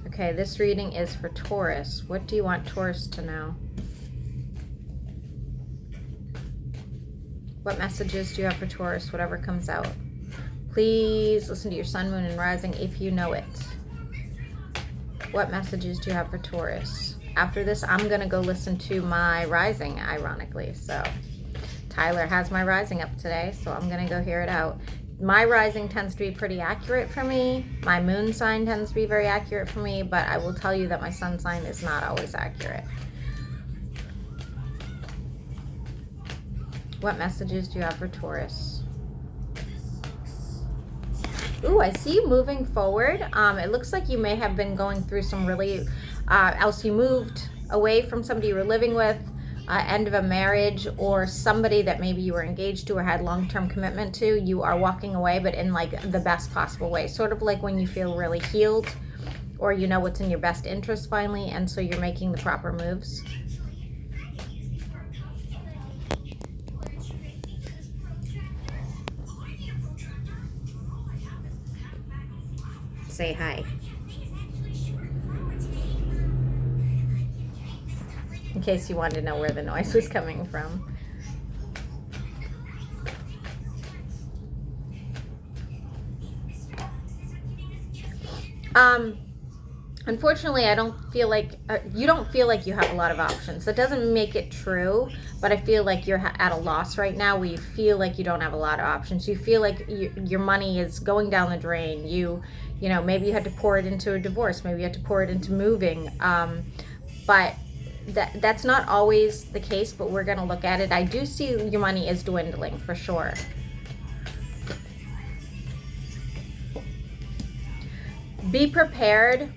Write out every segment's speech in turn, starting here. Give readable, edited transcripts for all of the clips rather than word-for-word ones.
Okay, this reading is for Taurus. What do you want Taurus to know? What messages do you have for Taurus? Whatever comes out. Please listen to your sun, moon, and rising if you know it. What messages do you have for Taurus? After this, I'm going to go listen to my rising, ironically. So Tyler has my rising up today, so I'm going to go hear it out. My rising tends to be pretty accurate for me. My moon sign tends to be very accurate for me, but I will tell you that my sun sign is not always accurate. What messages do you have for Taurus? Ooh, I see you moving forward. It looks like you may have been going through some really, else you moved away from somebody you were living with, end of a marriage, or somebody that maybe you were engaged to or had long-term commitment to. You are walking away, but in like the best possible way. Sort of like when you feel really healed, or you know what's in your best interest finally, and so you're making the proper moves. Say hi. In case you wanted to know where the noise was coming from. Unfortunately, I don't feel like, you don't feel like you have a lot of options. That doesn't make it true, but I feel like you're at a loss right now where you feel like you don't have a lot of options. You feel like your money is going down the drain. You know, maybe you had to pour it into a divorce. Maybe you had to pour it into moving. But that's not always the case, but we're going to look at it. I do see your money is dwindling for sure. Be prepared,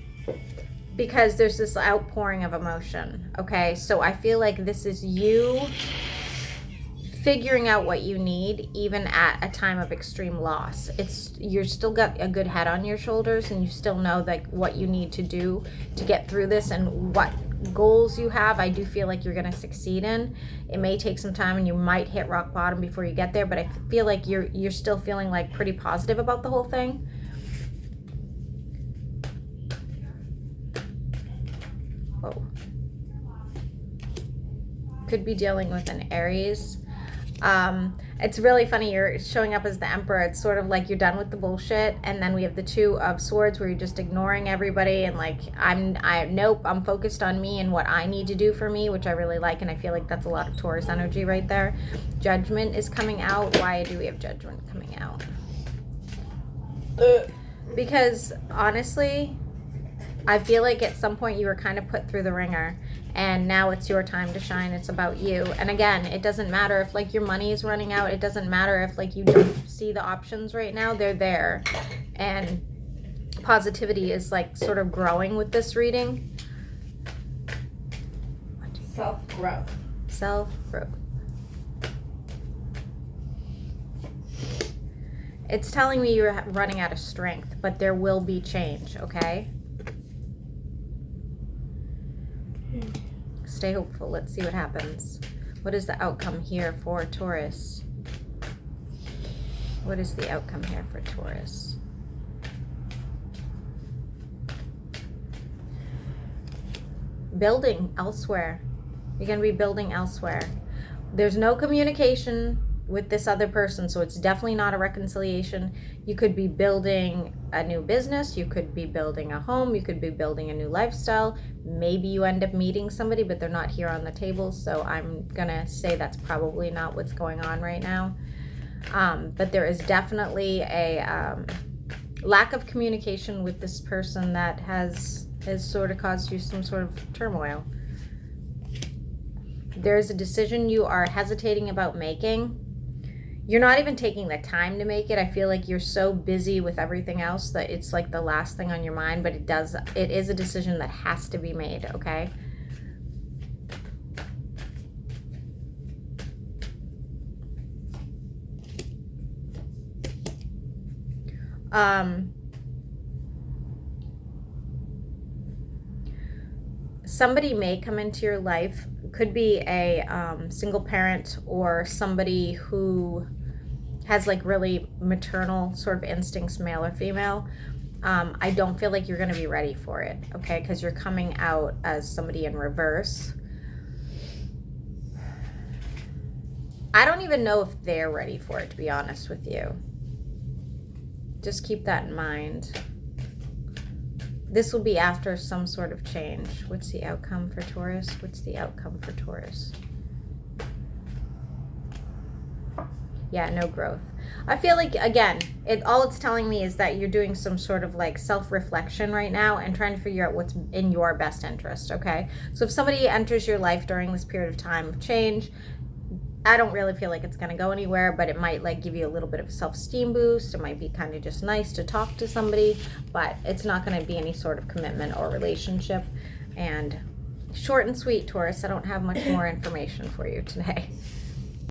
because there's this outpouring of emotion, okay? So I feel like this is you figuring out what you need, even at a time of extreme loss. You're still got a good head on your shoulders, and you still know like what you need to do to get through this and what goals you have. I do feel like you're going to succeed in. It may take some time, and you might hit rock bottom before you get there, but I feel like you're still feeling like pretty positive about the whole thing. Whoa. Could be dealing with an Aries. It's really funny, you're showing up as the Emperor. It's sort of like you're done with the bullshit, and then we have the Two of Swords where you're just ignoring everybody and like nope, I'm focused on me and what I need to do for me, which I really like, and I feel like that's a lot of Taurus energy right there. Judgment is coming out. Why do we have Judgment coming out? Because honestly, I feel like at some point you were kind of put through the ringer, and now it's your time to shine. It's about you. And again, it doesn't matter if like your money is running out. It doesn't matter if like you don't see the options right now. They're there. And positivity is like sort of growing with this reading. Self-growth. Self-growth. It's telling me you're running out of strength, but there will be change, okay? Stay hopeful. Let's see what happens. What is the outcome here for Taurus? What is the outcome here for Taurus? Building elsewhere. You're going to be building elsewhere. There's no communication with this other person, so it's definitely not a reconciliation. You could be building a new business, you could be building a home, you could be building a new lifestyle. Maybe you end up meeting somebody, but they're not here on the table, so I'm gonna say that's probably not what's going on right now. But there is definitely a lack of communication with this person that has sort of caused you some sort of turmoil. There's a decision you are hesitating about making. You're not even taking the time to make it. I feel like you're so busy with everything else that it's like the last thing on your mind, but it is a decision that has to be made, okay? Somebody may come into your life, could be a single parent or somebody who has like really maternal sort of instincts, male or female, I don't feel like you're going to be ready for it, okay? Because you're coming out as somebody in reverse. I don't even know if they're ready for it, to be honest with you. Just keep that in mind. This will be after some sort of change. What's the outcome for Taurus? What's the outcome for Taurus? Yeah, no growth. I feel like, again, all it's telling me is that you're doing some sort of like self-reflection right now and trying to figure out what's in your best interest, okay? So if somebody enters your life during this period of time of change, I don't really feel like it's going to go anywhere, but it might like give you a little bit of a self-esteem boost. It might be kind of just nice to talk to somebody, but it's not going to be any sort of commitment or relationship. And short and sweet, Taurus, I don't have much more information for you today.